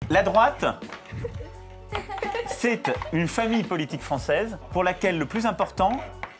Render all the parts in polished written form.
La droite, c'est une famille politique française pour laquelle le plus important,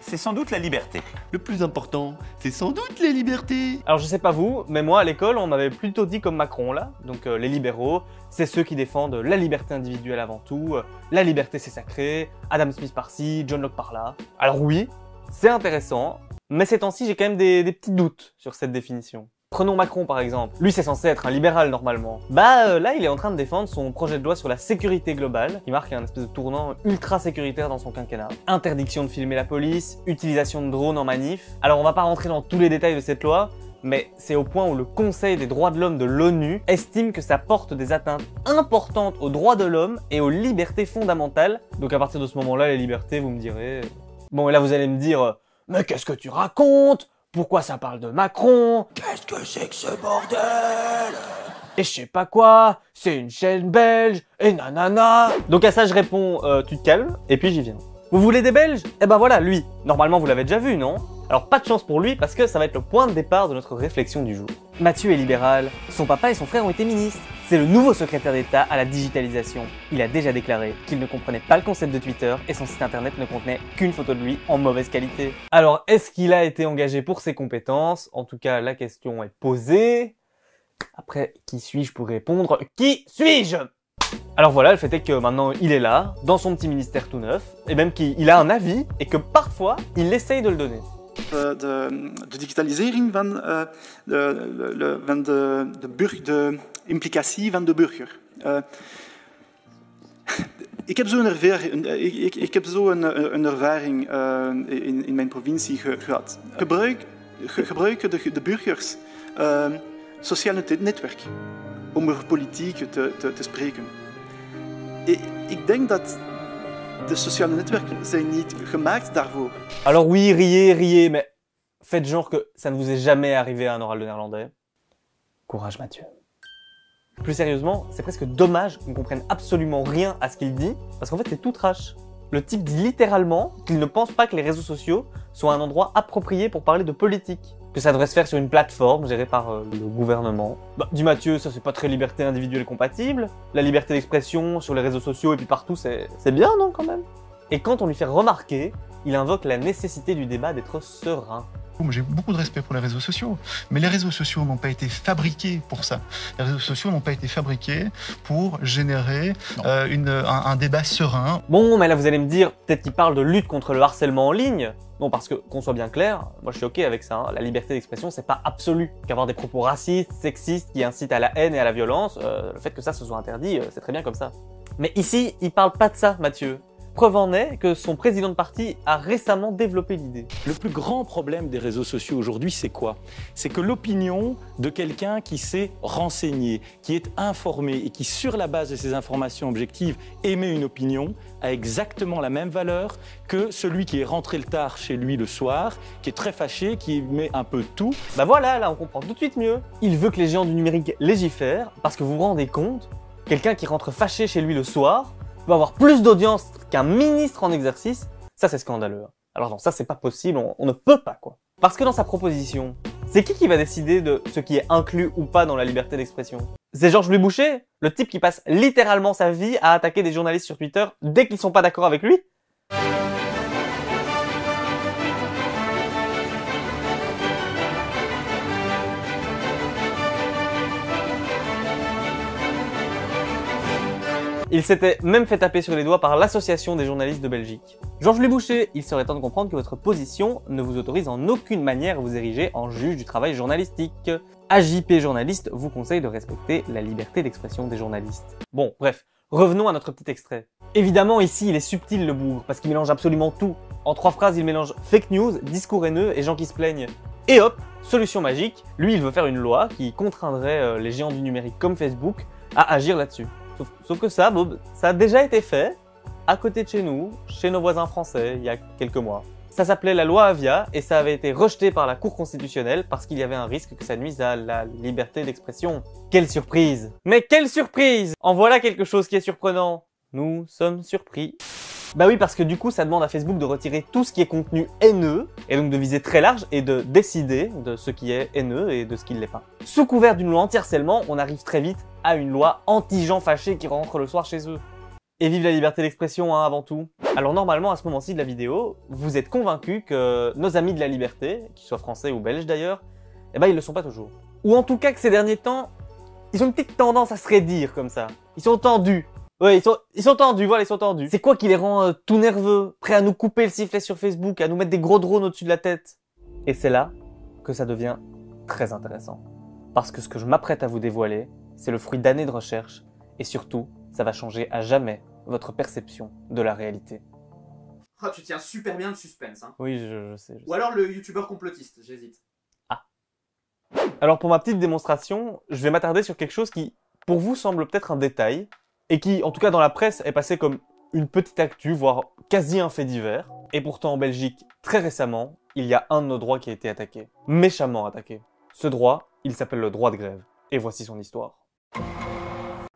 c'est sans doute la liberté. Le plus important, c'est sans doute les libertés. Alors je sais pas vous, mais moi à l'école on m'avait plutôt dit comme Macron là, donc les libéraux, c'est ceux qui défendent la liberté individuelle avant tout, la liberté c'est sacré, Adam Smith par-ci, John Locke par-là. Alors oui, c'est intéressant, mais ces temps-ci j'ai quand même des petits doutes sur cette définition. Prenons Macron par exemple, lui c'est censé être un libéral normalement. Là il est en train de défendre son projet de loi sur la sécurité globale, qui marque un espèce de tournant ultra sécuritaire dans son quinquennat. Interdiction de filmer la police, utilisation de drones en manif. Alors on va pas rentrer dans tous les détails de cette loi, mais c'est au point où le Conseil des droits de l'homme de l'ONU estime que ça porte des atteintes importantes aux droits de l'homme et aux libertés fondamentales. Donc à partir de ce moment-là, les libertés, vous me direz... Bon et là vous allez me dire, mais qu'est-ce que tu racontes ? Pourquoi ça parle de Macron? Qu'est-ce que c'est que ce bordel? Et je sais pas quoi, c'est une chaîne belge, et nanana. Donc à ça je réponds, tu te calmes, et puis j'y viens. Vous voulez des Belges? Eh ben voilà, lui. Normalement vous l'avez déjà vu, non? Alors pas de chance pour lui, parce que ça va être le point de départ de notre réflexion du jour. Mathieu est libéral, son papa et son frère ont été ministres. C'est le nouveau secrétaire d'État à la digitalisation. Il a déjà déclaré qu'il ne comprenait pas le concept de Twitter et son site internet ne contenait qu'une photo de lui en mauvaise qualité. Alors est-ce qu'il a été engagé pour ses compétences? En tout cas, la question est posée. Après, qui suis-je pour répondre? Qui suis-je? Alors voilà, le fait est que maintenant il est là, dans son petit ministère tout neuf, et même qu'il a un avis, et que parfois, il essaye de le donner. De digitalisering de implicatie van de burger. Ik heb zo'n ervaring in mijn provincie gehad. Gebruiken de burgers sociale netwerk om over politiek te spreken. Ik denk dat de sociale netwerken zijn niet gemaakt daarvoor. Alors oui, riez, mais faites genre que ça ne vous est jamais arrivé à un oral de néerlandais. Courage Mathieu. Plus sérieusement, c'est presque dommage qu'on ne comprenne absolument rien à ce qu'il dit, parce qu'en fait c'est tout trash. Le type dit littéralement qu'il ne pense pas que les réseaux sociaux soient un endroit approprié pour parler de politique. Que ça devrait se faire sur une plateforme gérée par le gouvernement. Dit Mathieu, ça c'est pas très liberté individuelle compatible. La liberté d'expression sur les réseaux sociaux et puis partout, c'est bien non quand même? Et quand on lui fait remarquer, il invoque la nécessité du débat d'être serein. J'ai beaucoup de respect pour les réseaux sociaux, mais les réseaux sociaux n'ont pas été fabriqués pour ça. Les réseaux sociaux n'ont pas été fabriqués pour générer un débat serein. Bon, mais là vous allez me dire, peut-être qu'il parle de lutte contre le harcèlement en ligne. Non, parce que, qu'on soit bien clair, moi je suis ok avec ça, hein. La liberté d'expression c'est pas absolu. Qu'avoir des propos racistes, sexistes, qui incitent à la haine et à la violence, le fait que ça se soit interdit, c'est très bien comme ça. Mais ici, il parle pas de ça, Mathieu. Preuve en est que son président de parti a récemment développé l'idée. Le plus grand problème des réseaux sociaux aujourd'hui, c'est quoi? C'est que l'opinion de quelqu'un qui s'est renseigné, qui est informé et qui, sur la base de ces informations objectives, émet une opinion, a exactement la même valeur que celui qui est rentré le tard chez lui le soir, qui est très fâché, qui émet un peu de tout. Bah voilà, là on comprend tout de suite mieux. Il veut que les géants du numérique légifèrent, parce que vous vous rendez compte, quelqu'un qui rentre fâché chez lui le soir peut avoir plus d'audience qu'un ministre en exercice, ça c'est scandaleux. Alors non, ça c'est pas possible, on ne peut pas quoi. Parce que dans sa proposition, c'est qui va décider de ce qui est inclus ou pas dans la liberté d'expression? C'est Georges-Louis Boucher, le type qui passe littéralement sa vie à attaquer des journalistes sur Twitter dès qu'ils sont pas d'accord avec lui? Il s'était même fait taper sur les doigts par l'association des journalistes de Belgique. Georges-Louis Boucher, il serait temps de comprendre que votre position ne vous autorise en aucune manière à vous ériger en juge du travail journalistique. AJP Journaliste vous conseille de respecter la liberté d'expression des journalistes. Bon, bref, revenons à notre petit extrait. Évidemment, ici, il est subtil le bougre, parce qu'il mélange absolument tout. En 3 phrases, il mélange fake news, discours haineux et gens qui se plaignent. Et hop, solution magique, lui, il veut faire une loi qui contraindrait les géants du numérique comme Facebook à agir là-dessus. Sauf que ça, Bob, ça a déjà été fait à côté de chez nous, chez nos voisins français, il y a quelques mois. Ça s'appelait la loi Avia et ça avait été rejeté par la Cour constitutionnelle parce qu'il y avait un risque que ça nuise à la liberté d'expression. Quelle surprise! Mais quelle surprise! En voilà quelque chose qui est surprenant. Nous sommes surpris. Bah oui, parce que du coup, ça demande à Facebook de retirer tout ce qui est contenu haineux, et donc de viser très large et de décider de ce qui est haineux et de ce qui ne l'est pas. Sous couvert d'une loi anti-harcèlement, on arrive très vite à une loi anti-gens fâchés qui rentrent le soir chez eux. Et vive la liberté d'expression, hein, avant tout. Alors normalement, à ce moment-ci de la vidéo, vous êtes convaincus que nos amis de la liberté, qu'ils soient français ou belges d'ailleurs, eh ben ils le sont pas toujours. Ou en tout cas que ces derniers temps, ils ont une petite tendance à se raidir comme ça. Ils sont tendus. Ouais, ils sont tendus, voilà, ils sont tendus. C'est quoi qui les rend tout nerveux, prêts à nous couper le sifflet sur Facebook, à nous mettre des gros drones au-dessus de la tête? Et c'est là que ça devient très intéressant. Parce que ce que je m'apprête à vous dévoiler, c'est le fruit d'années de recherche, et surtout, ça va changer à jamais votre perception de la réalité. Ah, tu tiens super bien le suspense, hein. Oui, je sais. Ou alors le youtubeur complotiste, j'hésite. Alors pour ma petite démonstration, je vais m'attarder sur quelque chose qui, pour vous, semble peut-être un détail, et qui, en tout cas dans la presse, est passé comme une petite actu, voire quasi un fait divers. Et pourtant en Belgique, très récemment, il y a un de nos droits qui a été attaqué. Méchamment attaqué. Ce droit, il s'appelle le droit de grève. Et voici son histoire.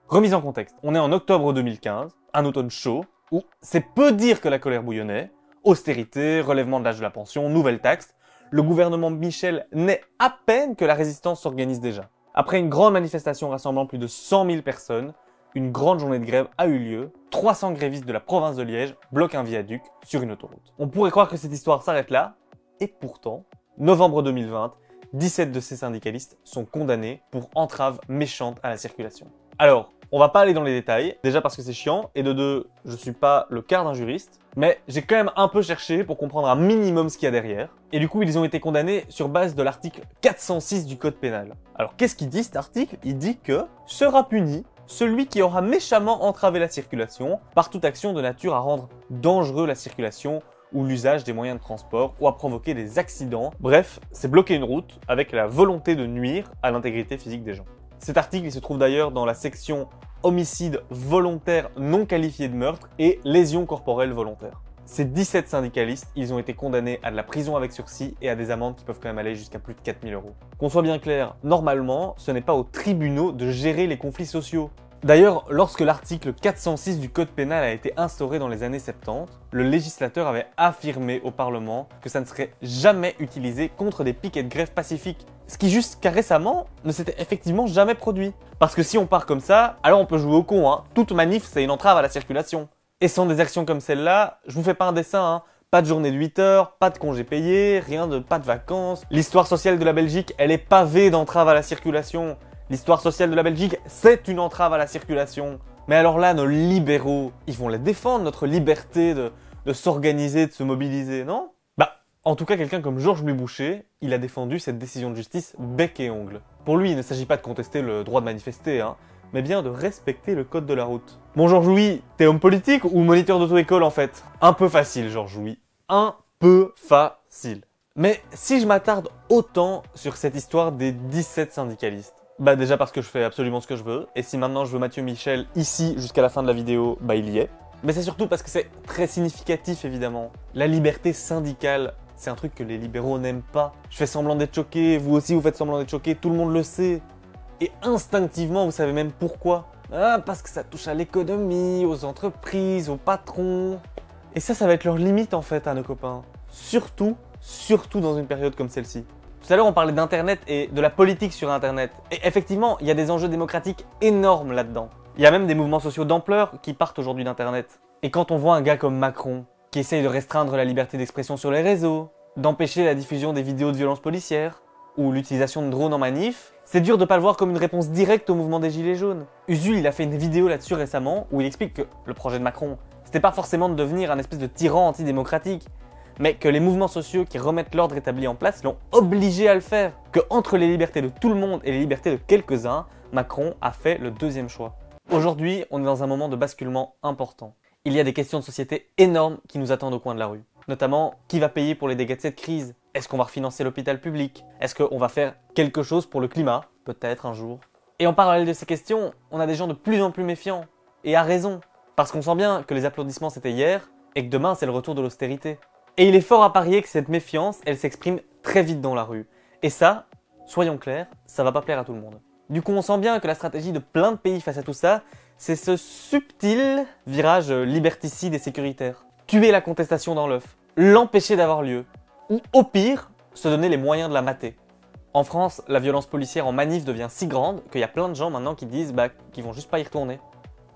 Remise en contexte, on est en octobre 2015, un automne chaud, où c'est peu dire que la colère bouillonnait, austérité, relèvement de l'âge de la pension, nouvelles taxes, le gouvernement Michel naît à peine que la résistance s'organise déjà. Après une grande manifestation rassemblant plus de 100 000 personnes, une grande journée de grève a eu lieu, 300 grévistes de la province de Liège bloquent un viaduc sur une autoroute. On pourrait croire que cette histoire s'arrête là, et pourtant, novembre 2020, 17 de ces syndicalistes sont condamnés pour entrave méchante à la circulation. Alors, on va pas aller dans les détails, déjà parce que c'est chiant, et de deux, je suis pas le quart d'un juriste, mais j'ai quand même un peu cherché pour comprendre un minimum ce qu'il y a derrière. Et du coup, ils ont été condamnés sur base de l'article 406 du Code pénal. Alors, qu'est-ce qu'il dit cet article? Il dit que sera puni celui qui aura méchamment entravé la circulation par toute action de nature à rendre dangereux la circulation ou l'usage des moyens de transport ou à provoquer des accidents. Bref, c'est bloquer une route avec la volonté de nuire à l'intégrité physique des gens. Cet article il se trouve d'ailleurs dans la section homicide volontaire non qualifié de meurtre et lésion corporelle volontaire. Ces 17 syndicalistes, ils ont été condamnés à de la prison avec sursis et à des amendes qui peuvent quand même aller jusqu'à plus de 4 000 €. Qu'on soit bien clair, normalement, ce n'est pas aux tribunaux de gérer les conflits sociaux. D'ailleurs, lorsque l'article 406 du Code pénal a été instauré dans les années 70, le législateur avait affirmé au Parlement que ça ne serait jamais utilisé contre des piquets de grève pacifiques. Ce qui jusqu'à récemment ne s'était effectivement jamais produit. Parce que si on part comme ça, alors on peut jouer au con, hein. Toute manif, c'est une entrave à la circulation. Et sans des actions comme celle-là, je vous fais pas un dessin, hein. Pas de journée de 8 heures, pas de congés payés, pas de vacances. L'histoire sociale de la Belgique, elle est pavée d'entraves à la circulation. L'histoire sociale de la Belgique, c'est une entrave à la circulation. Mais alors là, nos libéraux, ils vont la défendre, notre liberté de s'organiser, de se mobiliser, non? Bah, en tout cas, quelqu'un comme Georges-Louis Boucher, il a défendu cette décision de justice bec et ongle. Pour lui, il ne s'agit pas de contester le droit de manifester, hein, mais bien de respecter le code de la route. Bon, Georges-Louis, t'es homme politique ou moniteur d'auto-école en fait? Un peu facile, Georges-Louis. Un peu facile. Mais si je m'attarde autant sur cette histoire des 17 syndicalistes, bah déjà parce que je fais absolument ce que je veux, et si maintenant je veux Mathieu Michel ici jusqu'à la fin de la vidéo, bah il y est. Mais c'est surtout parce que c'est très significatif évidemment. La liberté syndicale, c'est un truc que les libéraux n'aiment pas. Je fais semblant d'être choqué, vous aussi vous faites semblant d'être choqué, tout le monde le sait. Et instinctivement, vous savez même pourquoi. Ah, parce que ça touche à l'économie, aux entreprises, aux patrons. Et ça va être leur limite en fait à nos copains. Surtout dans une période comme celle-ci. Tout à l'heure, on parlait d'Internet et de la politique sur Internet. Et effectivement, il y a des enjeux démocratiques énormes là-dedans. Il y a même des mouvements sociaux d'ampleur qui partent aujourd'hui d'Internet. Et quand on voit un gars comme Macron, qui essaye de restreindre la liberté d'expression sur les réseaux, d'empêcher la diffusion des vidéos de violences policières, ou l'utilisation de drones en manif, c'est dur de pas le voir comme une réponse directe au mouvement des Gilets jaunes. Usul, il a fait une vidéo là-dessus récemment, où il explique que le projet de Macron, c'était pas forcément de devenir un espèce de tyran antidémocratique, mais que les mouvements sociaux qui remettent l'ordre établi en place l'ont obligé à le faire. Que entre les libertés de tout le monde et les libertés de quelques-uns, Macron a fait le deuxième choix. Aujourd'hui, on est dans un moment de basculement important. Il y a des questions de société énormes qui nous attendent au coin de la rue. Notamment, qui va payer pour les dégâts de cette crise? Est-ce qu'on va refinancer l'hôpital public? Est-ce qu'on va faire quelque chose pour le climat? Peut-être un jour. Et en parallèle de ces questions, on a des gens de plus en plus méfiants. Et à raison. Parce qu'on sent bien que les applaudissements c'était hier, et que demain c'est le retour de l'austérité. Et il est fort à parier que cette méfiance, elle s'exprime très vite dans la rue. Et ça, soyons clairs, ça va pas plaire à tout le monde. Du coup, on sent bien que la stratégie de plein de pays face à tout ça, c'est ce subtil virage liberticide et sécuritaire. tuer la contestation dans l'œuf, l'empêcher d'avoir lieu, ou au pire, se donner les moyens de la mater. En France, la violence policière en manif devient si grande qu'il y a plein de gens maintenant qui disent qu'ils vont juste pas y retourner.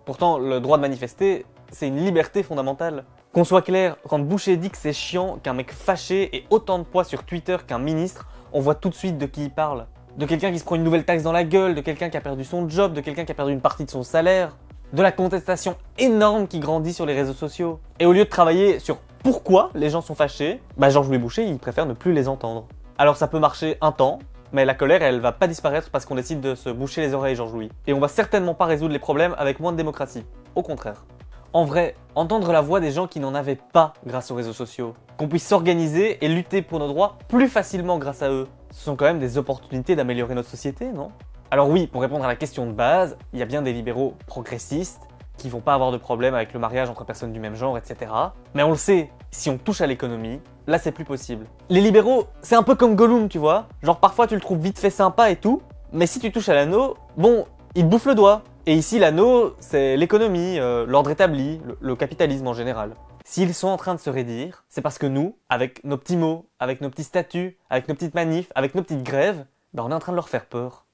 Pourtant, le droit de manifester, c'est une liberté fondamentale. Qu'on soit clair, quand Boucher dit que c'est chiant qu'un mec fâché ait autant de poids sur Twitter qu'un ministre, on voit tout de suite de qui il parle. De quelqu'un qui se prend une nouvelle taxe dans la gueule, de quelqu'un qui a perdu son job, de quelqu'un qui a perdu une partie de son salaire, de la contestation énorme qui grandit sur les réseaux sociaux. Et au lieu de travailler sur pourquoi les gens sont fâchés, Georges-Louis Boucher, il préfère ne plus les entendre. Alors ça peut marcher un temps, mais la colère, elle va pas disparaître parce qu'on décide de se boucher les oreilles, Georges-Louis. Et on va certainement pas résoudre les problèmes avec moins de démocratie. Au contraire. En vrai, entendre la voix des gens qui n'en avaient pas grâce aux réseaux sociaux, qu'on puisse s'organiser et lutter pour nos droits plus facilement grâce à eux, ce sont quand même des opportunités d'améliorer notre société, non? Alors oui, pour répondre à la question de base, il y a bien des libéraux progressistes qui vont pas avoir de problème avec le mariage entre personnes du même genre, etc. Mais on le sait, si on touche à l'économie, là c'est plus possible. Les libéraux, c'est un peu comme Gollum, tu vois. Genre parfois tu le trouves vite fait sympa et tout, mais si tu touches à l'anneau, bon, il te bouffe le doigt. Et ici l'anneau, c'est l'économie, l'ordre établi, le capitalisme en général. S'ils sont en train de se raidir, c'est parce que nous, avec nos petits mots, avec nos petits statuts, avec nos petites manifs, avec nos petites grèves, on est en train de leur faire peur.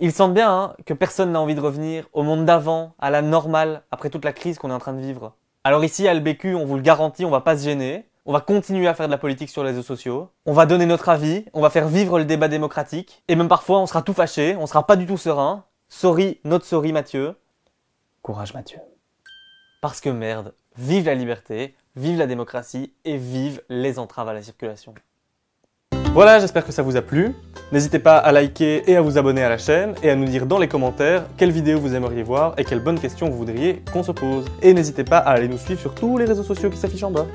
Ils sentent bien que personne n'a envie de revenir au monde d'avant, à la normale, après toute la crise qu'on est en train de vivre. Alors ici, à LBQ, on vous le garantit, on va pas se gêner. On va continuer à faire de la politique sur les réseaux sociaux. On va donner notre avis, on va faire vivre le débat démocratique. Et même parfois, on sera tout fâché, on sera pas du tout serein. Sorry, not sorry Mathieu. Courage Mathieu. Parce que merde, vive la liberté, vive la démocratie et vive les entraves à la circulation. Voilà, j'espère que ça vous a plu. N'hésitez pas à liker et à vous abonner à la chaîne et à nous dire dans les commentaires quelle vidéo vous aimeriez voir et quelles bonnes questions vous voudriez qu'on se pose. Et n'hésitez pas à aller nous suivre sur tous les réseaux sociaux qui s'affichent en bas.